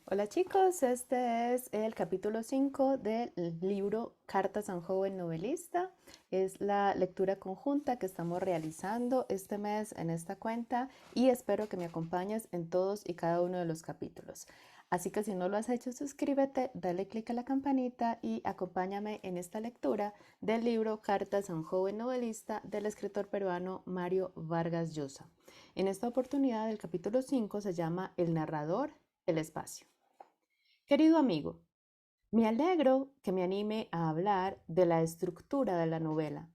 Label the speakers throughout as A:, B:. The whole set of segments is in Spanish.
A: Hola chicos, este es el capítulo 5 del libro Cartas a un joven novelista. Es la lectura conjunta que estamos realizando este mes en esta cuenta y espero que me acompañes en todos y cada uno de los capítulos. Así que si no lo has hecho, suscríbete, dale click a la campanita y acompáñame en esta lectura del libro Cartas a un joven novelista del escritor peruano Mario Vargas Llosa. En esta oportunidad, el capítulo 5 se llama El narrador, el espacio. Querido amigo, me alegro que me anime a hablar de la estructura de la novela,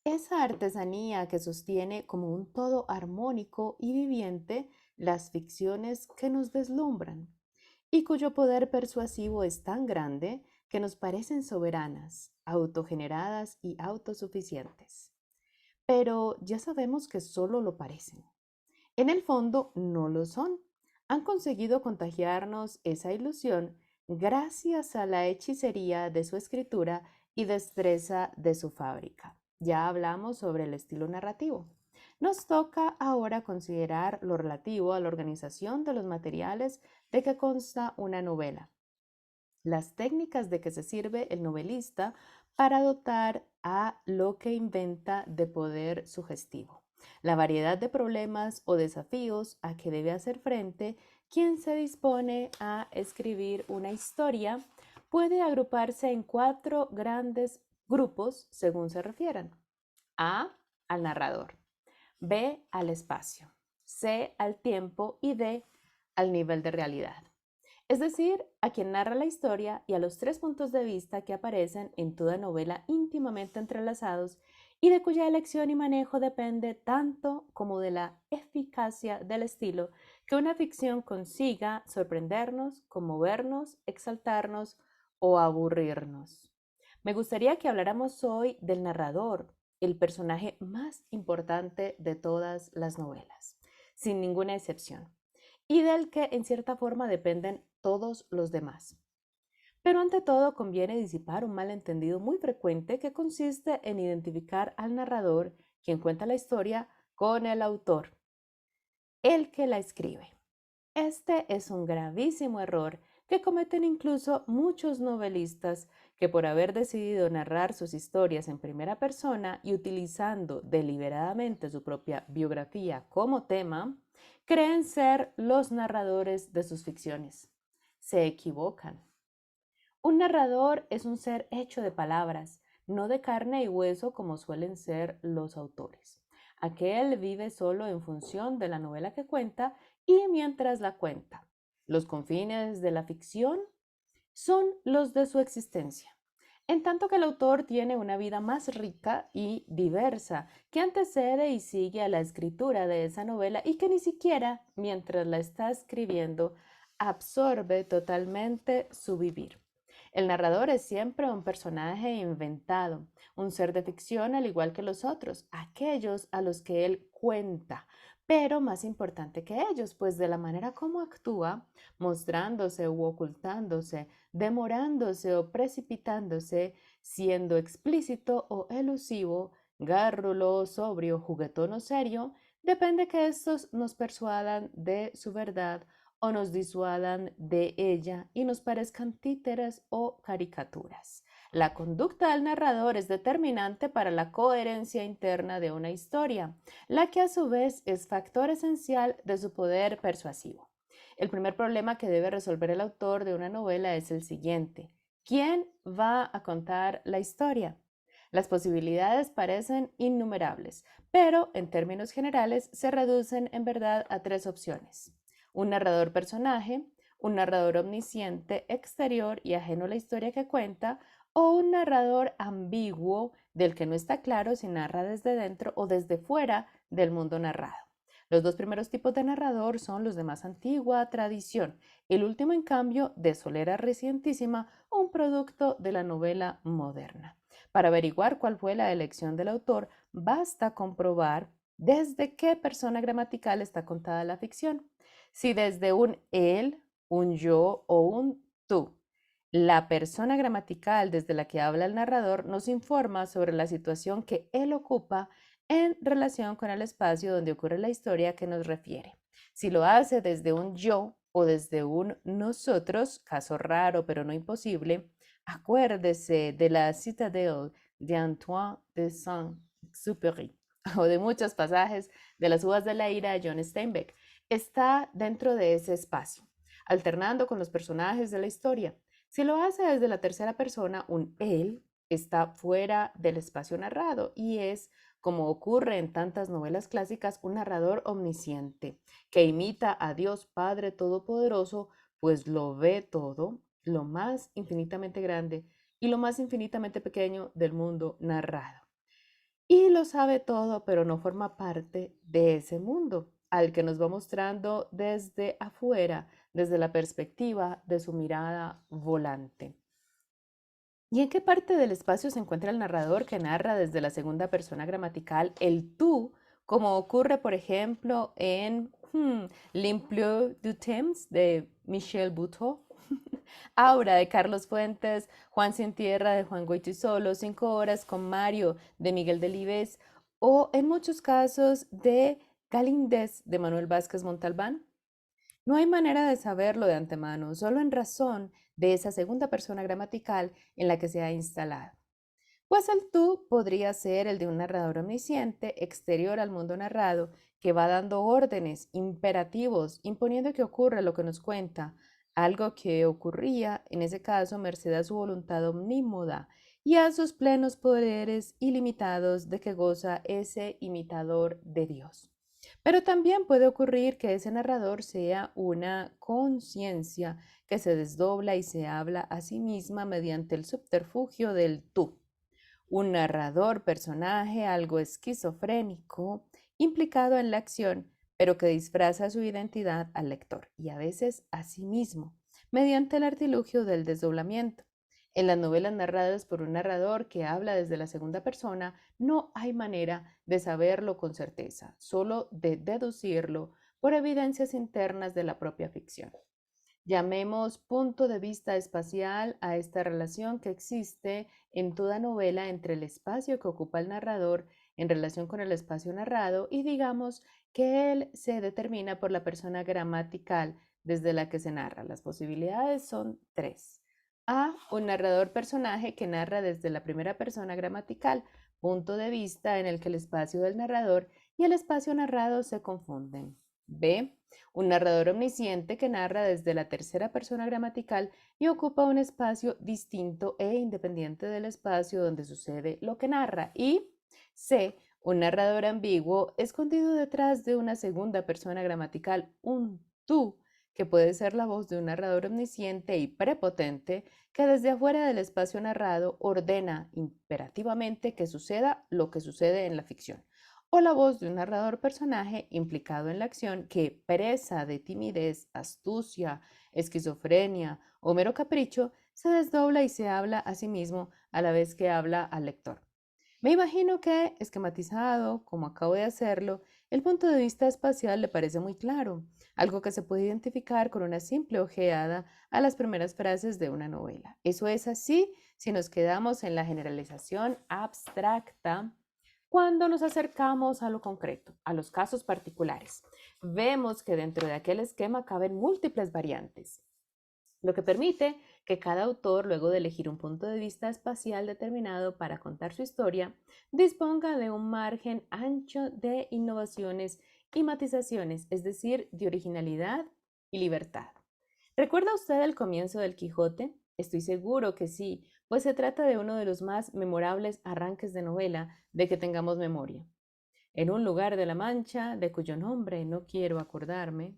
A: esa artesanía que sostiene como un todo armónico y viviente las ficciones que nos deslumbran y cuyo poder persuasivo es tan grande que nos parecen soberanas, autogeneradas y autosuficientes. Pero ya sabemos que solo lo parecen. En el fondo no lo son. Han conseguido contagiarnos esa ilusión gracias a la hechicería de su escritura y destreza de su fábrica. Ya hablamos sobre el estilo narrativo. Nos toca ahora considerar lo relativo a la organización de los materiales de que consta una novela, las técnicas de que se sirve el novelista para dotar a lo que inventa de poder sugestivo, la variedad de problemas o desafíos a que debe hacer frente quien se dispone a escribir una historia puede agruparse en cuatro grandes grupos según se refieran. A, al narrador; B, al espacio; C, al tiempo; y D, al nivel de realidad. Es decir, a quien narra la historia y a los tres puntos de vista que aparecen en toda novela íntimamente entrelazados y de cuya elección y manejo depende tanto como de la eficacia del estilo que una ficción consiga sorprendernos, conmovernos, exaltarnos o aburrirnos. Me gustaría que habláramos hoy del narrador, el personaje más importante de todas las novelas, sin ninguna excepción, y del que en cierta forma dependen todos los demás. Pero ante todo conviene disipar un malentendido muy frecuente que consiste en identificar al narrador, quien cuenta la historia, con el autor, el que la escribe. Este es un gravísimo error que cometen incluso muchos novelistas que por haber decidido narrar sus historias en primera persona y utilizando deliberadamente su propia biografía como tema, creen ser los narradores de sus ficciones. Se equivocan. Un narrador es un ser hecho de palabras, no de carne y hueso como suelen ser los autores. Aquel vive solo en función de la novela que cuenta y mientras la cuenta. Los confines de la ficción son los de su existencia, en tanto que el autor tiene una vida más rica y diversa que antecede y sigue a la escritura de esa novela y que ni siquiera, mientras la está escribiendo, absorbe totalmente su vivir. El narrador es siempre un personaje inventado, un ser de ficción al igual que los otros, aquellos a los que él cuenta, pero más importante que ellos, pues de la manera como actúa, mostrándose u ocultándose, demorándose o precipitándose, siendo explícito o elusivo, gárrulo o sobrio, juguetón o serio, depende que estos nos persuadan de su verdad o nos disuadan de ella y nos parezcan títeres o caricaturas. La conducta del narrador es determinante para la coherencia interna de una historia, la que a su vez es factor esencial de su poder persuasivo. El primer problema que debe resolver el autor de una novela es el siguiente: ¿quién va a contar la historia? Las posibilidades parecen innumerables, pero en términos generales se reducen en verdad a tres opciones: un narrador personaje, un narrador omnisciente, exterior y ajeno a la historia que cuenta, o un narrador ambiguo del que no está claro si narra desde dentro o desde fuera del mundo narrado. Los dos primeros tipos de narrador son los de más antigua tradición, el último en cambio de solera recientísima, un producto de la novela moderna. Para averiguar cuál fue la elección del autor, basta comprobar desde qué persona gramatical está contada la ficción. Si desde un él, un yo o un tú, la persona gramatical desde la que habla el narrador nos informa sobre la situación que él ocupa en relación con el espacio donde ocurre la historia que nos refiere. Si lo hace desde un yo o desde un nosotros, caso raro pero no imposible, acuérdese de la Citadelle de Antoine de Saint-Exupéry o de muchos pasajes de Las uvas de la ira de John Steinbeck. Está dentro de ese espacio, alternando con los personajes de la historia. Si lo hace desde la tercera persona, un él está fuera del espacio narrado y es, como ocurre en tantas novelas clásicas, un narrador omnisciente que imita a Dios Padre Todopoderoso, pues lo ve todo, lo más infinitamente grande y lo más infinitamente pequeño del mundo narrado. Y lo sabe todo, pero no forma parte de ese mundo al que nos va mostrando desde afuera, desde la perspectiva de su mirada volante. ¿Y en qué parte del espacio se encuentra el narrador que narra desde la segunda persona gramatical, el tú, como ocurre, por ejemplo, en L'Impleur du Temps de Michel Buteau, Aura de Carlos Fuentes, Juan Sin Tierra de Juan Goytisolo, 5 horas con Mario de Miguel Delibes o en muchos casos de Galíndez de Manuel Vázquez Montalbán? No hay manera de saberlo de antemano, solo en razón de esa segunda persona gramatical en la que se ha instalado. Pues el tú podría ser el de un narrador omnisciente, exterior al mundo narrado, que va dando órdenes, imperativos, imponiendo que ocurra lo que nos cuenta, algo que ocurría, en ese caso, merced a su voluntad omnímoda y a sus plenos poderes ilimitados de que goza ese imitador de Dios. Pero también puede ocurrir que ese narrador sea una conciencia que se desdobla y se habla a sí misma mediante el subterfugio del tú. Un narrador, personaje algo esquizofrénico, implicado en la acción, pero que disfraza su identidad al lector y a veces a sí mismo, mediante el artilugio del desdoblamiento. En las novelas narradas por un narrador que habla desde la segunda persona, no hay manera de saberlo con certeza, solo de deducirlo por evidencias internas de la propia ficción. Llamemos punto de vista espacial a esta relación que existe en toda novela entre el espacio que ocupa el narrador en relación con el espacio narrado y digamos que él se determina por la persona gramatical desde la que se narra. Las posibilidades son tres. A, un narrador personaje que narra desde la primera persona gramatical, punto de vista en el que el espacio del narrador y el espacio narrado se confunden. B, un narrador omnisciente que narra desde la tercera persona gramatical y ocupa un espacio distinto e independiente del espacio donde sucede lo que narra. Y C, un narrador ambiguo escondido detrás de una segunda persona gramatical, un tú, que puede ser la voz de un narrador omnisciente y prepotente que desde afuera del espacio narrado ordena imperativamente que suceda lo que sucede en la ficción, o la voz de un narrador personaje implicado en la acción que, presa de timidez, astucia, esquizofrenia o mero capricho, se desdobla y se habla a sí mismo a la vez que habla al lector. Me imagino que, esquematizado, como acabo de hacerlo, el punto de vista espacial le parece muy claro, algo que se puede identificar con una simple ojeada a las primeras frases de una novela. Eso es así si nos quedamos en la generalización abstracta. Cuando nos acercamos a lo concreto, a los casos particulares, vemos que dentro de aquel esquema caben múltiples variantes, lo que permite que cada autor, luego de elegir un punto de vista espacial determinado para contar su historia, disponga de un margen ancho de innovaciones y matizaciones, es decir, de originalidad y libertad. ¿Recuerda usted el comienzo del Quijote? Estoy seguro que sí, pues se trata de uno de los más memorables arranques de novela de que tengamos memoria. En un lugar de la Mancha, de cuyo nombre no quiero acordarme.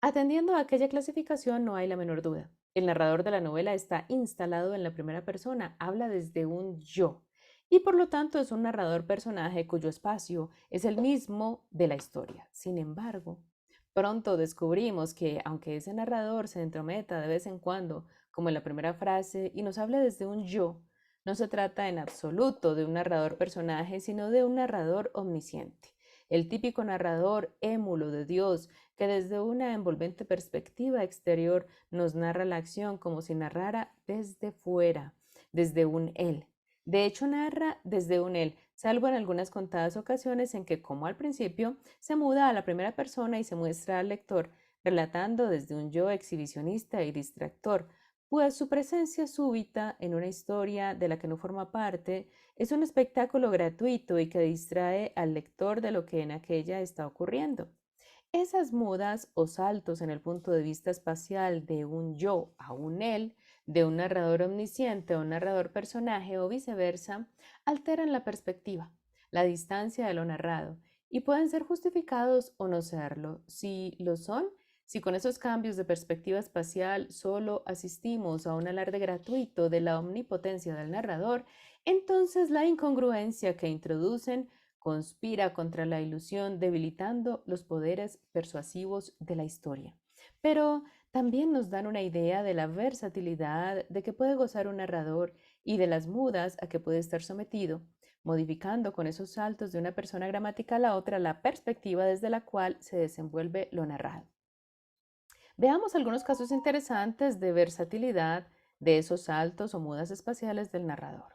A: Atendiendo a aquella clasificación no hay la menor duda. El narrador de la novela está instalado en la primera persona, habla desde un yo, y por lo tanto es un narrador personaje cuyo espacio es el mismo de la historia. Sin embargo, pronto descubrimos que, aunque ese narrador se entrometa de vez en cuando, como en la primera frase, y nos hable desde un yo, no se trata en absoluto de un narrador personaje, sino de un narrador omnisciente. El típico narrador émulo de Dios que desde una envolvente perspectiva exterior nos narra la acción como si narrara desde fuera, desde un él. De hecho, narra desde un él, salvo en algunas contadas ocasiones en que, como al principio, se muda a la primera persona y se muestra al lector relatando desde un yo exhibicionista y distractor, pues su presencia súbita en una historia de la que no forma parte es un espectáculo gratuito y que distrae al lector de lo que en aquella está ocurriendo. Esas mudas o saltos en el punto de vista espacial de un yo a un él, de un narrador omnisciente a un narrador personaje o viceversa, alteran la perspectiva, la distancia de lo narrado, y pueden ser justificados o no serlo. Si lo son, si con esos cambios de perspectiva espacial solo asistimos a un alarde gratuito de la omnipotencia del narrador, entonces la incongruencia que introducen conspira contra la ilusión, debilitando los poderes persuasivos de la historia. Pero también nos dan una idea de la versatilidad de que puede gozar un narrador y de las mudas a que puede estar sometido, modificando con esos saltos de una persona gramatical a otra la perspectiva desde la cual se desenvuelve lo narrado. Veamos algunos casos interesantes de versatilidad de esos saltos o mudas espaciales del narrador.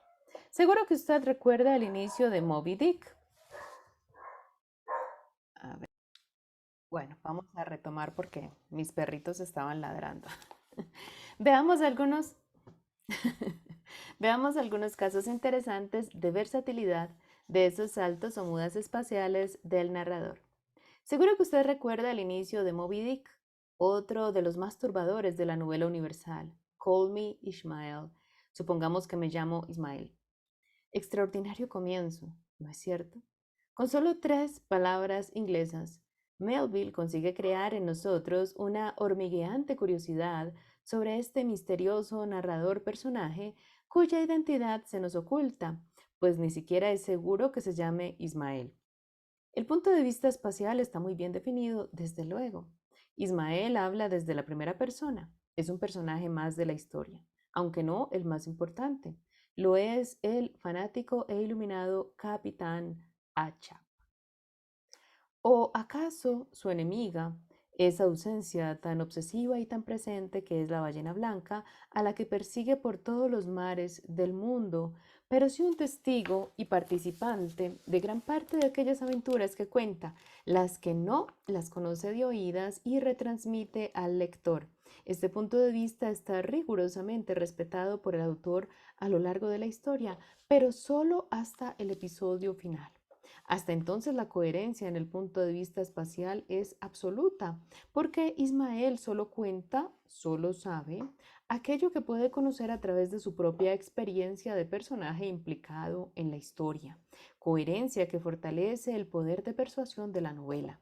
A: Seguro que usted recuerda el inicio de Moby Dick. A ver, bueno, vamos a retomar porque mis perritos estaban ladrando. Veamos algunos, veamos algunos casos interesantes de versatilidad de esos saltos o mudas espaciales del narrador. Seguro que usted recuerda el inicio de Moby Dick, otro de los más turbadores de la novela universal. Call me Ishmael. Supongamos que me llamo Ismael. Extraordinario comienzo, ¿no es cierto? Con solo 3 palabras inglesas, Melville consigue crear en nosotros una hormigueante curiosidad sobre este misterioso narrador personaje cuya identidad se nos oculta, pues ni siquiera es seguro que se llame Ismael. El punto de vista espacial está muy bien definido, desde luego. Ismael habla desde la primera persona, es un personaje más de la historia, aunque no el más importante. Lo es el fanático e iluminado Capitán Hacha. ¿O acaso su enemiga, esa ausencia tan obsesiva y tan presente que es la ballena blanca, a la que persigue por todos los mares del mundo, pero sí un testigo y participante de gran parte de aquellas aventuras que cuenta, las que no las conoce de oídas y retransmite al lector? Este punto de vista está rigurosamente respetado por el autor a lo largo de la historia, pero solo hasta el episodio final. Hasta entonces la coherencia en el punto de vista espacial es absoluta, porque Ismael solo cuenta, solo sabe, aquello que puede conocer a través de su propia experiencia de personaje implicado en la historia, coherencia que fortalece el poder de persuasión de la novela.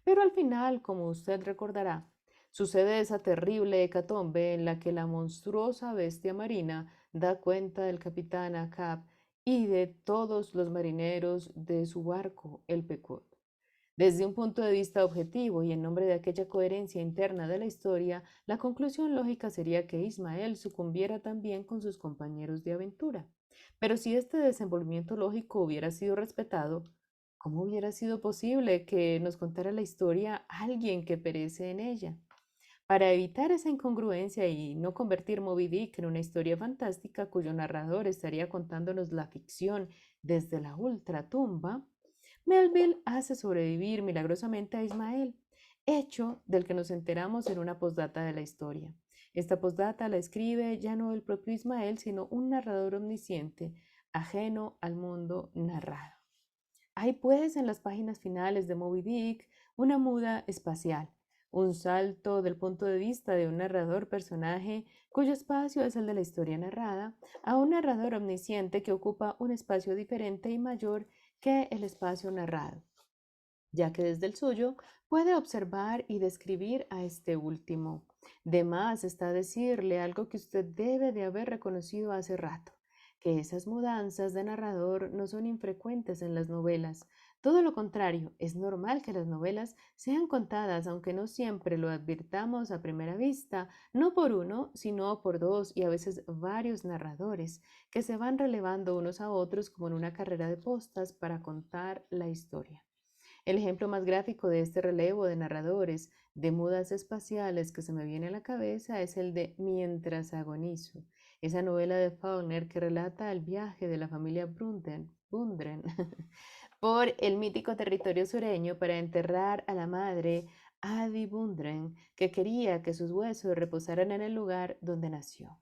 A: Pero al final, como usted recordará, sucede esa terrible hecatombe en la que la monstruosa bestia marina da cuenta del capitán Ahab y de todos los marineros de su barco, el Pequod. Desde un punto de vista objetivo y en nombre de aquella coherencia interna de la historia, la conclusión lógica sería que Ismael sucumbiera también con sus compañeros de aventura. Pero si este desenvolvimiento lógico hubiera sido respetado, ¿cómo hubiera sido posible que nos contara la historia alguien que perece en ella? Para evitar esa incongruencia y no convertir Moby Dick en una historia fantástica cuyo narrador estaría contándonos la ficción desde la ultratumba, Melville hace sobrevivir milagrosamente a Ismael, hecho del que nos enteramos en una postdata de la historia. Esta postdata la escribe ya no el propio Ismael, sino un narrador omnisciente, ajeno al mundo narrado. Hay pues en las páginas finales de Moby Dick una muda espacial, un salto del punto de vista de un narrador personaje cuyo espacio es el de la historia narrada, a un narrador omnisciente que ocupa un espacio diferente y mayor que el espacio narrado, ya que desde el suyo puede observar y describir a este último. De más está decirle algo que usted debe de haber reconocido hace rato, que esas mudanzas de narrador no son infrecuentes en las novelas. Todo lo contrario, es normal que las novelas sean contadas, aunque no siempre lo advirtamos a primera vista, no por uno, sino por dos y a veces varios narradores, que se van relevando unos a otros como en una carrera de postas para contar la historia. El ejemplo más gráfico de este relevo de narradores de mudas espaciales que se me viene a la cabeza es el de Mientras agonizo, esa novela de Faulkner que relata el viaje de la familia Bundren por el mítico territorio sureño para enterrar a la madre Adibundren, que quería que sus huesos reposaran en el lugar donde nació.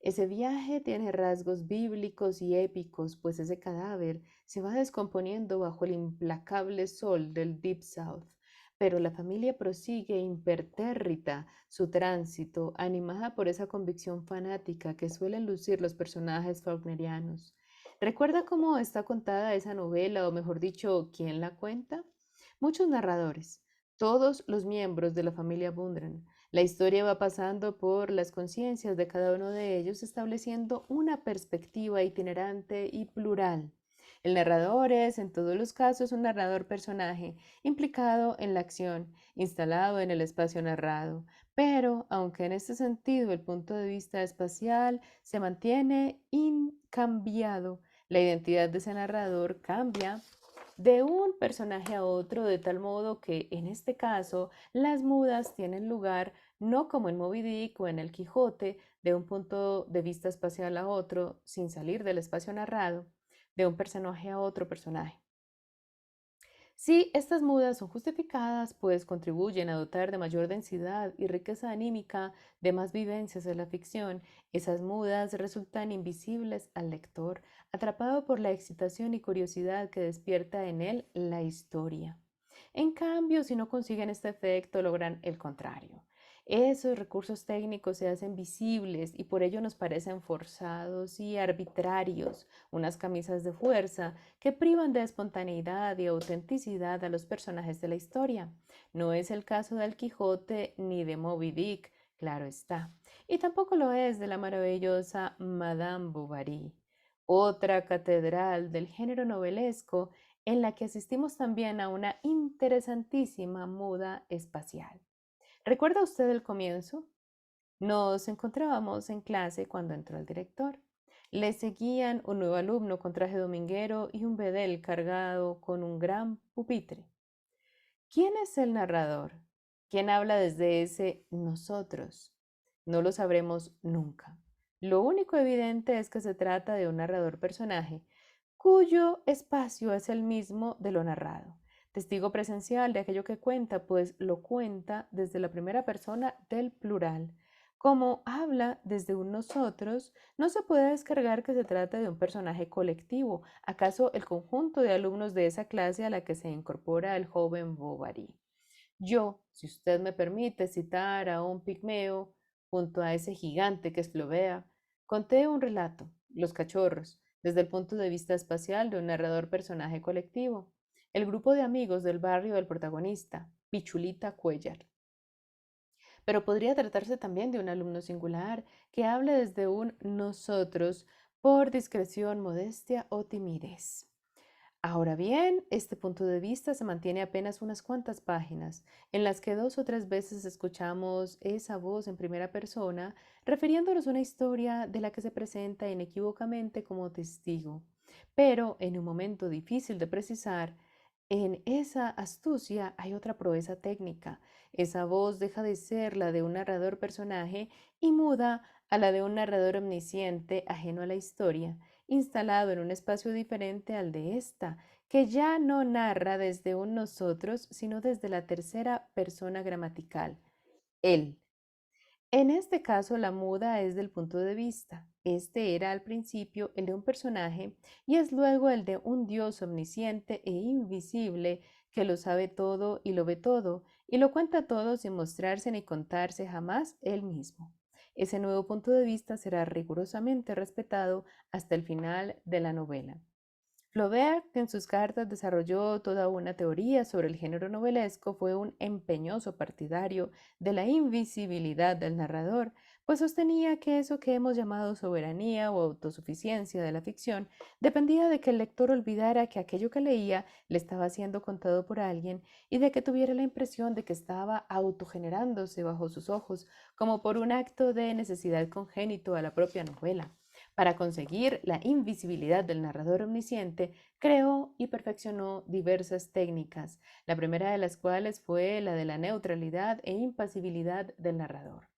A: Ese viaje tiene rasgos bíblicos y épicos, pues ese cadáver se va descomponiendo bajo el implacable sol del Deep South. Pero la familia prosigue impertérrita su tránsito, animada por esa convicción fanática que suelen lucir los personajes faulknerianos. ¿Recuerda cómo está contada esa novela, o mejor dicho, quién la cuenta? Muchos narradores, todos los miembros de la familia Bundren. La historia va pasando por las conciencias de cada uno de ellos, estableciendo una perspectiva itinerante y plural. El narrador es, en todos los casos, un narrador personaje, implicado en la acción, instalado en el espacio narrado. Pero, aunque en este sentido el punto de vista espacial se mantiene incambiado, la identidad de ese narrador cambia de un personaje a otro, de tal modo que en este caso las mudas tienen lugar no como en Moby Dick o en El Quijote, de un punto de vista espacial a otro, sin salir del espacio narrado, de un personaje a otro personaje. Si estas mudas son justificadas, pues contribuyen a dotar de mayor densidad y riqueza anímica de más vivencias de la ficción, esas mudas resultan invisibles al lector, atrapado por la excitación y curiosidad que despierta en él la historia. En cambio, si no consiguen este efecto, logran el contrario. Esos recursos técnicos se hacen visibles y por ello nos parecen forzados y arbitrarios, unas camisas de fuerza que privan de espontaneidad y autenticidad a los personajes de la historia. No es el caso del Quijote ni de Moby Dick, claro está. Y tampoco lo es de la maravillosa Madame Bovary, otra catedral del género novelesco en la que asistimos también a una interesantísima muda espacial. ¿Recuerda usted el comienzo? Nos encontrábamos en clase cuando entró el director. Le seguían un nuevo alumno con traje dominguero y un bedel cargado con un gran pupitre. ¿Quién es el narrador? ¿Quién habla desde ese nosotros? No lo sabremos nunca. Lo único evidente es que se trata de un narrador personaje, cuyo espacio es el mismo de lo narrado. Testigo presencial de aquello que cuenta, pues lo cuenta desde la primera persona del plural. Como habla desde un nosotros, no se puede descargar que se trata de un personaje colectivo, acaso el conjunto de alumnos de esa clase a la que se incorpora el joven Bovary. Yo, si usted me permite citar a un pigmeo junto a ese gigante que es Flaubert, conté un relato, Los cachorros, desde el punto de vista espacial de un narrador personaje colectivo, el grupo de amigos del barrio del protagonista, Pichulita Cuellar. Pero podría tratarse también de un alumno singular que hable desde un nosotros por discreción, modestia o timidez. Ahora bien, este punto de vista se mantiene apenas unas cuantas páginas, en las que 2 o 3 veces escuchamos esa voz en primera persona, refiriéndonos a una historia de la que se presenta inequívocamente como testigo. Pero en un momento difícil de precisar, en esa astucia hay otra proeza técnica. Esa voz deja de ser la de un narrador personaje y muda a la de un narrador omnisciente ajeno a la historia, instalado en un espacio diferente al de esta, que ya no narra desde un nosotros, sino desde la tercera persona gramatical, él. En este caso, la muda es del punto de vista. Este era al principio el de un personaje y es luego el de un Dios omnisciente e invisible que lo sabe todo y lo ve todo y lo cuenta todo sin mostrarse ni contarse jamás él mismo. Ese nuevo punto de vista será rigurosamente respetado hasta el final de la novela. Flaubert, que en sus cartas desarrolló toda una teoría sobre el género novelesco, fue un empeñoso partidario de la invisibilidad del narrador, pues sostenía que eso que hemos llamado soberanía o autosuficiencia de la ficción dependía de que el lector olvidara que aquello que leía le estaba siendo contado por alguien y de que tuviera la impresión de que estaba autogenerándose bajo sus ojos, como por un acto de necesidad congénito a la propia novela. Para conseguir la invisibilidad del narrador omnisciente, creó y perfeccionó diversas técnicas, la primera de las cuales fue la de la neutralidad e impasibilidad del narrador.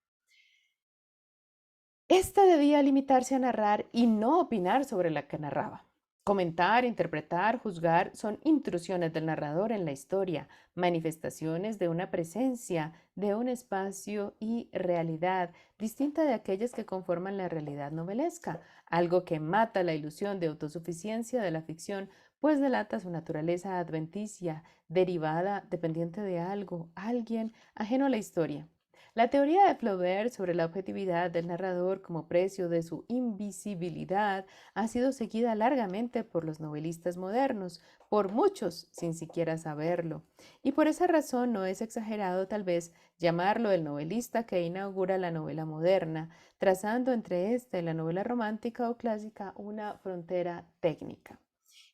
A: Esta debía limitarse a narrar y no opinar sobre la que narraba. Comentar, interpretar, juzgar son intrusiones del narrador en la historia, manifestaciones de una presencia, de un espacio y realidad distinta de aquellas que conforman la realidad novelesca, algo que mata la ilusión de autosuficiencia de la ficción, pues delata su naturaleza adventicia, derivada, dependiente de algo, alguien, ajeno a la historia. La teoría de Flaubert sobre la objetividad del narrador como precio de su invisibilidad ha sido seguida largamente por los novelistas modernos, por muchos sin siquiera saberlo. Y por esa razón no es exagerado tal vez llamarlo el novelista que inaugura la novela moderna, trazando entre esta y la novela romántica o clásica una frontera técnica.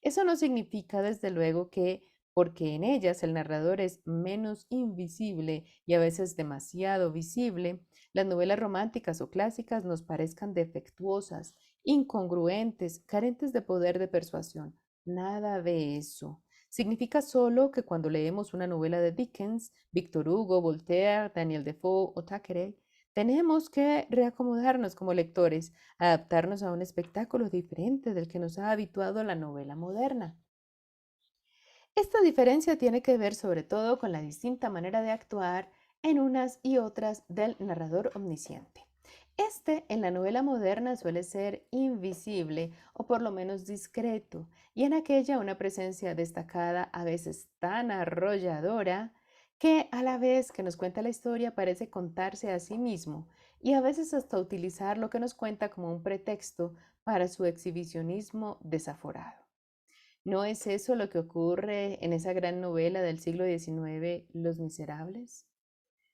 A: Eso no significa, desde luego, que porque en ellas el narrador es menos invisible y a veces demasiado visible, las novelas románticas o clásicas nos parezcan defectuosas, incongruentes, carentes de poder de persuasión. Nada de eso. Significa solo que cuando leemos una novela de Dickens, Victor Hugo, Voltaire, Daniel Defoe o Thackeray, tenemos que reacomodarnos como lectores, adaptarnos a un espectáculo diferente del que nos ha habituado la novela moderna. Esta diferencia tiene que ver sobre todo con la distinta manera de actuar en unas y otras del narrador omnisciente. Este en la novela moderna suele ser invisible o por lo menos discreto, y en aquella una presencia destacada, a veces tan arrolladora, que a la vez que nos cuenta la historia parece contarse a sí mismo y a veces hasta utilizar lo que nos cuenta como un pretexto para su exhibicionismo desaforado. ¿No es eso lo que ocurre en esa gran novela del siglo XIX, Los Miserables?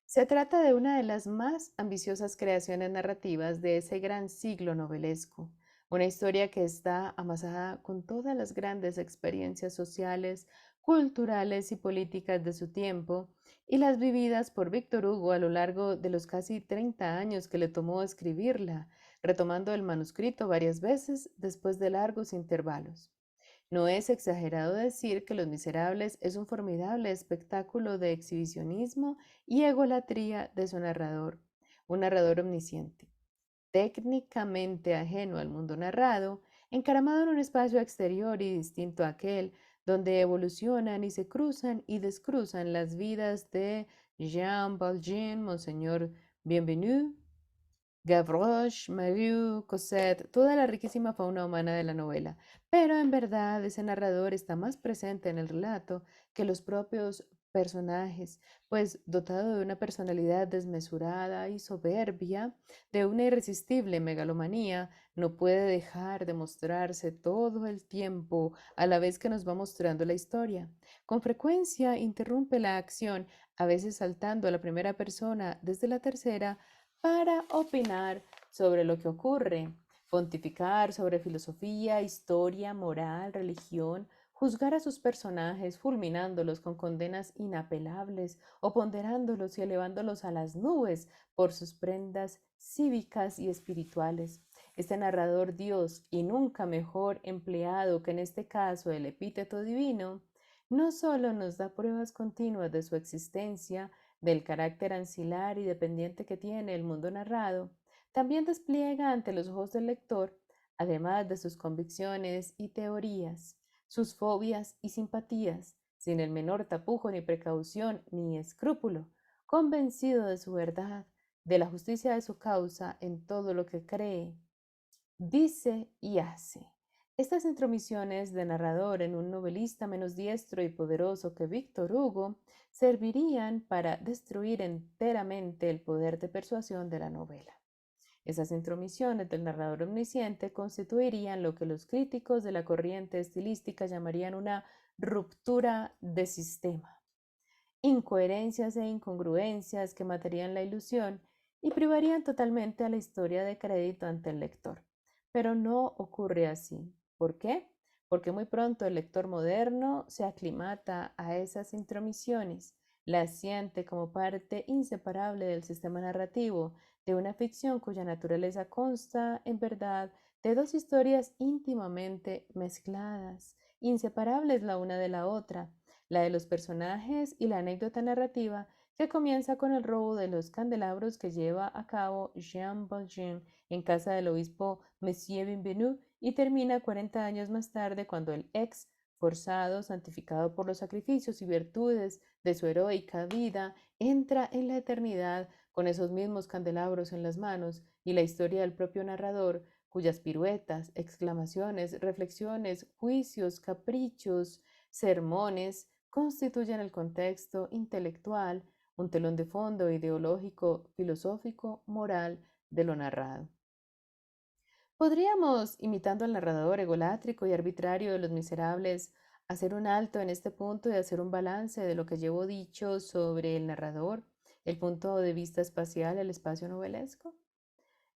A: Se trata de una de las más ambiciosas creaciones narrativas de ese gran siglo novelesco, una historia que está amasada con todas las grandes experiencias sociales, culturales y políticas de su tiempo y las vividas por Víctor Hugo a lo largo de los casi 30 años que le tomó escribirla, retomando el manuscrito varias veces después de largos intervalos. No es exagerado decir que Los Miserables es un formidable espectáculo de exhibicionismo y egolatría de su narrador, un narrador omnisciente, técnicamente ajeno al mundo narrado, encaramado en un espacio exterior y distinto a aquel, donde evolucionan y se cruzan y descruzan las vidas de Jean Valjean, Monseñor Bienvenu, Gavroche, Marius, Cosette, toda la riquísima fauna humana de la novela. Pero en verdad ese narrador está más presente en el relato que los propios personajes, pues dotado de una personalidad desmesurada y soberbia, de una irresistible megalomanía, no puede dejar de mostrarse todo el tiempo a la vez que nos va mostrando la historia. Con frecuencia interrumpe la acción, a veces saltando a la primera persona desde la tercera, para opinar sobre lo que ocurre, pontificar sobre filosofía, historia, moral, religión, juzgar a sus personajes, fulminándolos con condenas inapelables o ponderándolos y elevándolos a las nubes por sus prendas cívicas y espirituales. Este narrador Dios, y nunca mejor empleado que en este caso el epíteto divino, no solo nos da pruebas continuas de su existencia, del carácter ancilar y dependiente que tiene el mundo narrado, también despliega ante los ojos del lector, además de sus convicciones y teorías, sus fobias y simpatías, sin el menor tapujo ni precaución ni escrúpulo, convencido de su verdad, de la justicia de su causa en todo lo que cree, dice y hace. Estas intromisiones de narrador en un novelista menos diestro y poderoso que Víctor Hugo servirían para destruir enteramente el poder de persuasión de la novela. Esas intromisiones del narrador omnisciente constituirían lo que los críticos de la corriente estilística llamarían una ruptura de sistema, incoherencias e incongruencias que matarían la ilusión y privarían totalmente a la historia de crédito ante el lector. Pero no ocurre así. ¿Por qué? Porque muy pronto el lector moderno se aclimata a esas intromisiones, las siente como parte inseparable del sistema narrativo de una ficción cuya naturaleza consta, en verdad, de dos historias íntimamente mezcladas, inseparables la una de la otra, la de los personajes y la anécdota narrativa que comienza con el robo de los candelabros que lleva a cabo Jean Valjean en casa del obispo Monsieur Bienvenu y termina 40 años más tarde cuando el ex forzado, santificado por los sacrificios y virtudes de su heroica vida, entra en la eternidad con esos mismos candelabros en las manos y la historia del propio narrador, cuyas piruetas, exclamaciones, reflexiones, juicios, caprichos, sermones constituyen el contexto intelectual, un telón de fondo ideológico, filosófico, moral de lo narrado. Podríamos, imitando al narrador egolátrico y arbitrario de Los Miserables, hacer un alto en este punto y hacer un balance de lo que llevo dicho sobre el narrador, el punto de vista espacial, el espacio novelesco.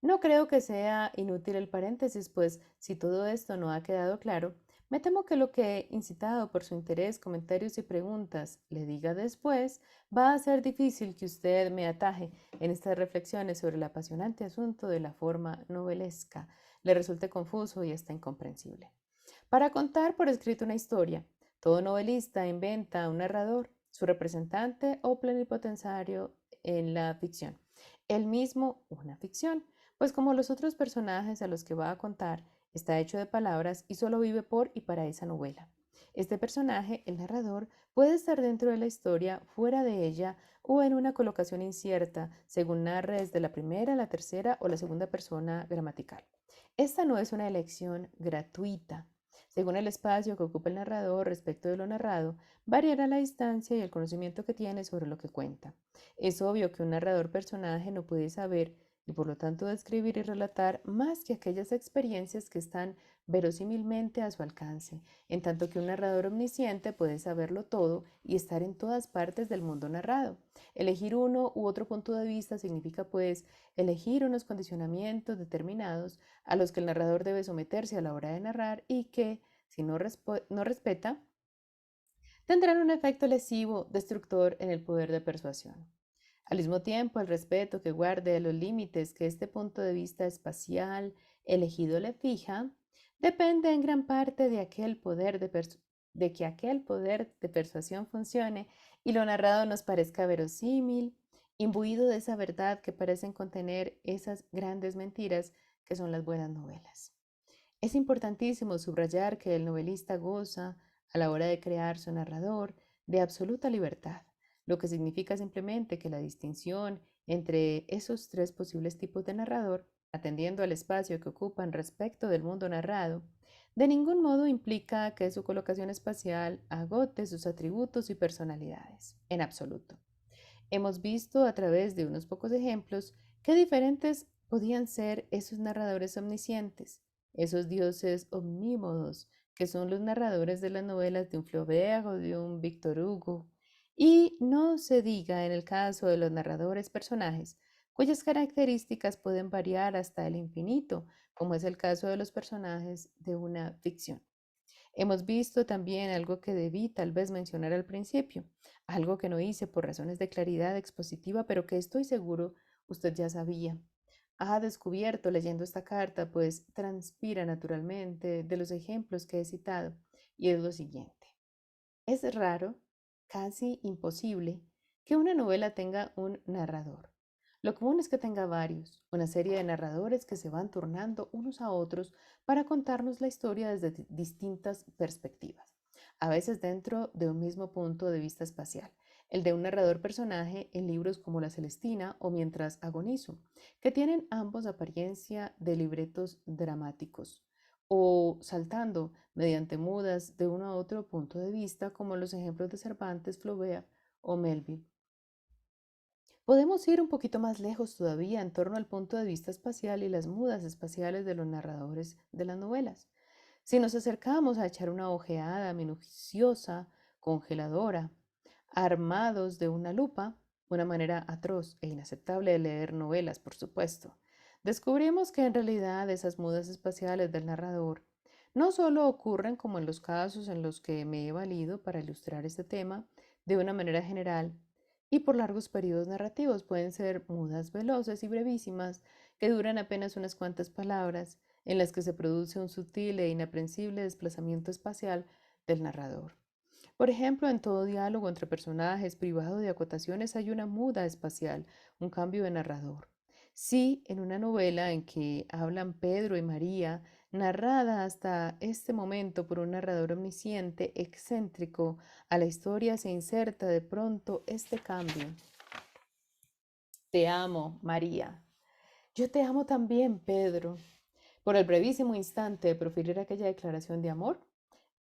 A: No creo que sea inútil el paréntesis, pues si todo esto no ha quedado claro, me temo que lo que, incitado por su interés, comentarios y preguntas, le diga después, va a ser difícil que usted me ataje en estas reflexiones sobre el apasionante asunto de la forma novelesca, le resulte confuso y hasta incomprensible. Para contar por escrito una historia, todo novelista inventa un narrador, su representante o plenipotenciario en la ficción. Él mismo una ficción, pues como los otros personajes a los que va a contar, está hecho de palabras y solo vive por y para esa novela. Este personaje, el narrador, puede estar dentro de la historia, fuera de ella o en una colocación incierta, según narre desde la primera, la tercera o la segunda persona gramatical. Esta no es una elección gratuita. Según el espacio que ocupa el narrador respecto de lo narrado, variará la distancia y el conocimiento que tiene sobre lo que cuenta. Es obvio que un narrador personaje no puede saber y por lo tanto describir y relatar más que aquellas experiencias que están verosímilmente a su alcance, en tanto que un narrador omnisciente puede saberlo todo y estar en todas partes del mundo narrado. Elegir uno u otro punto de vista significa, pues, elegir unos condicionamientos determinados a los que el narrador debe someterse a la hora de narrar y que, si no respeta, tendrán un efecto lesivo, destructor en el poder de persuasión. Al mismo tiempo, el respeto que guarde a los límites que este punto de vista espacial elegido le fija, depende en gran parte de de que aquel poder de persuasión funcione y lo narrado nos parezca verosímil, imbuido de esa verdad que parecen contener esas grandes mentiras que son las buenas novelas. Es importantísimo subrayar que el novelista goza, a la hora de crear su narrador, de absoluta libertad, lo que significa simplemente que la distinción entre esos tres posibles tipos de narrador, atendiendo al espacio que ocupan respecto del mundo narrado, de ningún modo implica que su colocación espacial agote sus atributos y personalidades, en absoluto. Hemos visto a través de unos pocos ejemplos qué diferentes podían ser esos narradores omniscientes, esos dioses omnímodos, que son los narradores de las novelas de un Flaubert o de un Victor Hugo. Y no se diga en el caso de los narradores personajes, cuyas características pueden variar hasta el infinito, como es el caso de los personajes de una ficción. Hemos visto también algo que debí tal vez mencionar al principio, algo que no hice por razones de claridad expositiva, pero que estoy seguro usted ya sabía. Ha descubierto leyendo esta carta, pues transpira naturalmente de los ejemplos que he citado, y es lo siguiente. Es raro, casi imposible, que una novela tenga un narrador. Lo común es que tenga varios, una serie de narradores que se van turnando unos a otros para contarnos la historia desde distintas perspectivas, a veces dentro de un mismo punto de vista espacial, el de un narrador personaje en libros como La Celestina o Mientras agonizo, que tienen ambos apariencia de libretos dramáticos, o saltando mediante mudas de uno a otro punto de vista, como los ejemplos de Cervantes, Flaubert o Melville. Podemos ir un poquito más lejos todavía en torno al punto de vista espacial y las mudas espaciales de los narradores de las novelas. Si nos acercamos a echar una ojeada minuciosa, congeladora, armados de una lupa, una manera atroz e inaceptable de leer novelas, por supuesto, descubrimos que en realidad esas mudas espaciales del narrador no solo ocurren como en los casos en los que me he valido para ilustrar este tema de una manera general, y por largos periodos narrativos pueden ser mudas veloces y brevísimas que duran apenas unas cuantas palabras, en las que se produce un sutil e inaprensible desplazamiento espacial del narrador. Por ejemplo, en todo diálogo entre personajes privado de acotaciones hay una muda espacial, un cambio de narrador. Sí, en una novela en que hablan Pedro y María, narrada hasta este momento por un narrador omnisciente, excéntrico, a la historia se inserta de pronto este cambio. Te amo, María. Yo te amo también, Pedro. Por el brevísimo instante de proferir aquella declaración de amor,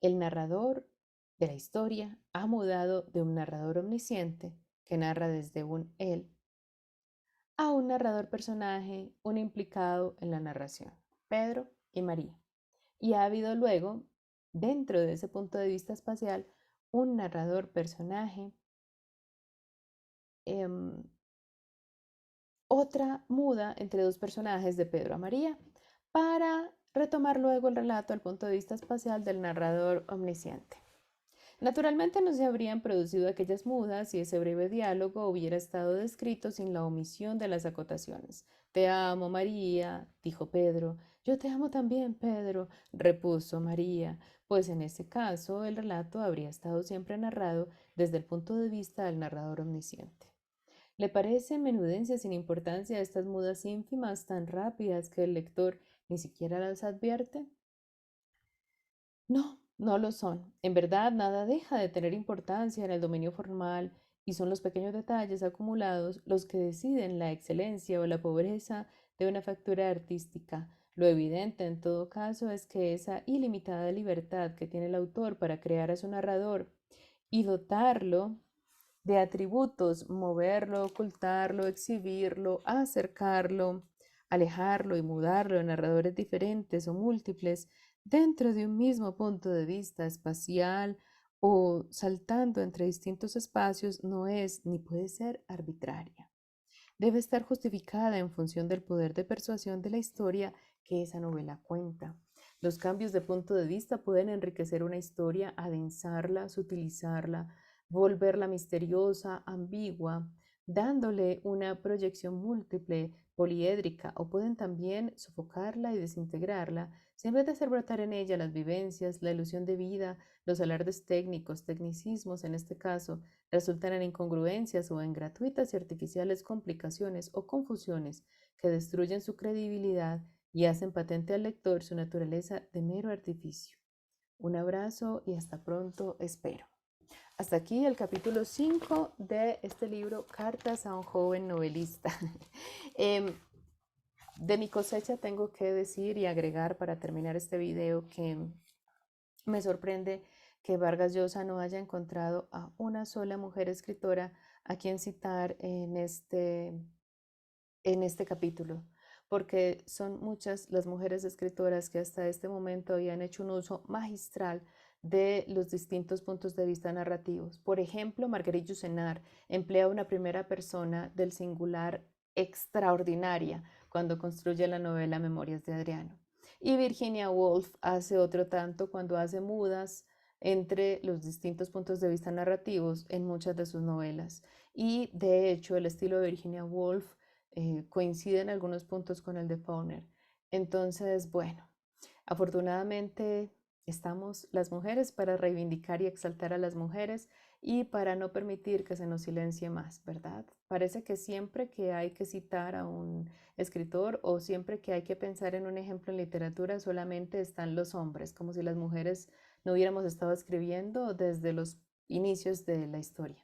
A: el narrador de la historia ha mudado de un narrador omnisciente que narra desde un él a un narrador personaje, un implicado en la narración, Pedro y María. Y ha habido luego, dentro de ese punto de vista espacial, un narrador personaje, otra muda entre dos personajes de Pedro a María, para retomar luego el relato al punto de vista espacial del narrador omnisciente. Naturalmente no se habrían producido aquellas mudas si ese breve diálogo hubiera estado descrito sin la omisión de las acotaciones. Te amo, María, dijo Pedro. Yo te amo también, Pedro, repuso María, pues en ese caso el relato habría estado siempre narrado desde el punto de vista del narrador omnisciente. ¿Le parecen menudencias sin importancia estas mudas ínfimas tan rápidas que el lector ni siquiera las advierte? No, no lo son. En verdad, nada deja de tener importancia en el dominio formal y son los pequeños detalles acumulados los que deciden la excelencia o la pobreza de una factura artística. Lo evidente, en todo caso, es que esa ilimitada libertad que tiene el autor para crear a su narrador y dotarlo de atributos, moverlo, ocultarlo, exhibirlo, acercarlo, alejarlo y mudarlo en narradores diferentes o múltiples dentro de un mismo punto de vista espacial o saltando entre distintos espacios no es ni puede ser arbitraria. Debe estar justificada en función del poder de persuasión de la historia que esa novela cuenta. Los cambios de punto de vista pueden enriquecer una historia, adensarla, sutilizarla, volverla misteriosa, ambigua, dándole una proyección múltiple, poliédrica, o pueden también sofocarla y desintegrarla, si en vez de hacer brotar en ella las vivencias, la ilusión de vida, los alardes técnicos, tecnicismos en este caso, resultan en incongruencias o en gratuitas y artificiales complicaciones o confusiones que destruyen su credibilidad y hacen patente al lector su naturaleza de mero artificio. Un abrazo y hasta pronto, espero. Hasta aquí el capítulo 5 de este libro, Cartas a un joven novelista. De mi cosecha tengo que decir y agregar para terminar este video que me sorprende que Vargas Llosa no haya encontrado a una sola mujer escritora a quien citar en este capítulo, porque son muchas las mujeres escritoras que hasta este momento habían hecho un uso magistral de los distintos puntos de vista narrativos. Por ejemplo, Marguerite Yourcenar emplea una primera persona del singular extraordinaria cuando construye la novela Memorias de Adriano. Y Virginia Woolf hace otro tanto cuando hace mudas entre los distintos puntos de vista narrativos en muchas de sus novelas. Y de hecho, el estilo de Virginia Woolf coincide en algunos puntos con el de Faulkner. Entonces, bueno, afortunadamente estamos las mujeres para reivindicar y exaltar a las mujeres y para no permitir que se nos silencie más, ¿verdad? Parece que siempre que hay que citar a un escritor o siempre que hay que pensar en un ejemplo en literatura solamente están los hombres, como si las mujeres no hubiéramos estado escribiendo desde los inicios de la historia.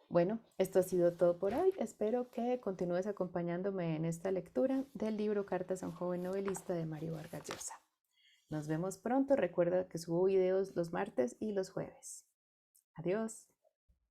A: Bueno, esto ha sido todo por hoy. Espero que continúes acompañándome en esta lectura del libro Cartas a un joven novelista de Mario Vargas Llosa. Nos vemos pronto. Recuerda que subo videos los martes y los jueves. Adiós.